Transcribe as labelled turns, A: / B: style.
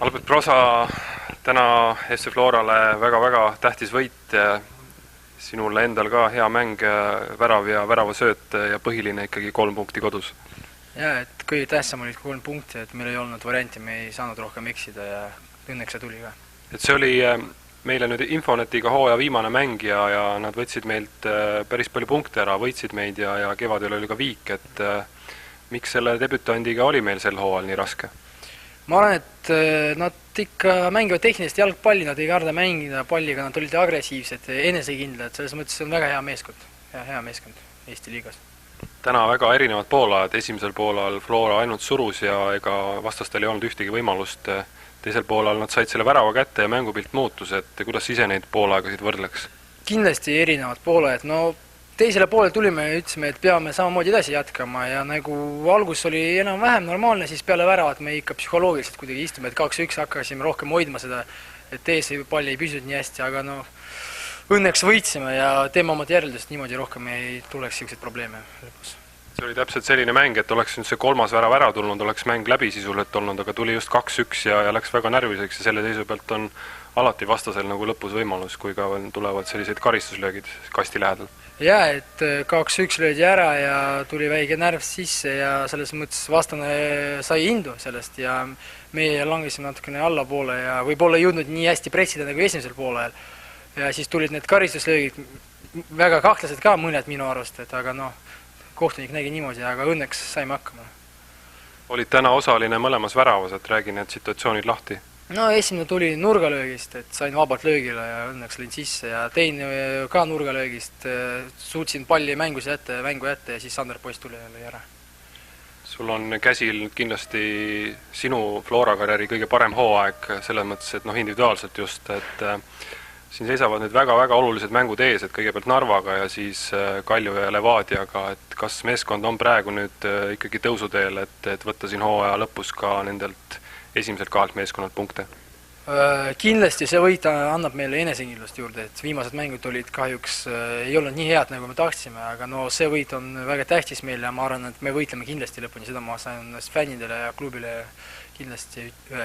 A: Albert Prosa, täna FC Florale väga-väga tähtis võit, sinule endal ka hea mäng, värav ja väravasööt ja põhiline ikkagi 3 punkti kodus.
B: Ja, et kõige tähtsam olid 3 punkti, et meil ei olnud varianti, me ei saanud rohkem eksida ja õnneks see tuli ka.
A: Et see oli meile nüüd Infonetiga hooaja viimane mäng ja nad võtsid meilt päris palju punkte ära, võitsid meid ja kevadel oli ka viik, et miks selle debütandiga oli meil sel hooajal nii raske?
B: Ma arvan, et nad ikka mängivad tehnilist jalgpalli, nad ei karda mängida palliga, nad olid agressiivsed, enesekindlad, selles mõttes on väga hea meeskond, hea meeskond Eesti liigas.
A: Täna väga erinevad poolajad, esimesel poolajal Flora ainult surus ja ega vastastel ei olnud ühtegi võimalust, teisel poolajal nad said selle värava kätte ja mängupilt muutus, et kuidas ise neid poolaegasid võrdleks? Kindlasti
B: erinevad poolajad, no teisele poole tulime ja ütlesime, et peame samamoodi edasi jätkama ja nagu algus oli enam-vähem normaalne, siis peale väravat me ikka psühholoogiliselt kuidagi istume, et 2-1 hakkasime rohkem hoidma seda, et ees palli ei püsinud nii hästi, aga no õnneks võitsime ja teeme omad järeldust, niimoodi rohkem ei tuleks selliseid probleeme lõpus.
A: See oli täpselt selline mäng, et oleks nüüd see 3. värav ära tulnud, oleks mäng läbi sisuliselt olnud, aga tuli just 2-1 ja läks väga närviliseks ja selle seisu pealt on alati vastasel nagu lõpus võimalus, kui ka tulevad sellised karistuslöögid kasti lähedal.
B: Ja, et 2-1 löödi ära ja tuli väike närv sisse ja selles mõttes vastane sai indu sellest ja meie langesime natukene allapoole ja võib-olla ei jõudnud nii hästi pressida nagu esimesel poolel. Ja siis tulid need karistuslöögid, väga kahtlased ka mõned minu arvast, et aga noh, kohtunik nägi niimoodi, aga õnneks saime hakkama.
A: Olid täna osaline mõlemas väravas, et räägi need situatsioonid lahti?
B: No esimene tuli nurgalöögist, et sain vabalt löögile ja õnneks lõin sisse ja teine ka nurgalöögist, suutsin palli mängu jätta ja siis Sander Poiss tuli ja lõi ära.
A: Sul on käsil kindlasti sinu Flora karjääri kõige parem hooaeg selles mõttes, et individuaalselt just, et siin seisavad nüüd väga-väga olulised mängud ees, et kõigepealt Narvaga ja siis Kalju ja Levadiaga, et kas meeskond on praegu nüüd ikkagi tõusuteel, et võtta siin hooaja lõpus ka nendelt esimesed 2 meeskonnad punkte?
B: Kindlasti see võit annab meile enesekindlust juurde, et viimased mängud olid kahjuks ei olnud nii head, nagu me tahtsime, aga no see võit on väga tähtis meile ja ma arvan, et me võitleme kindlasti lõpuni, seda ma sain fännidele ja klubile kindlasti öelda.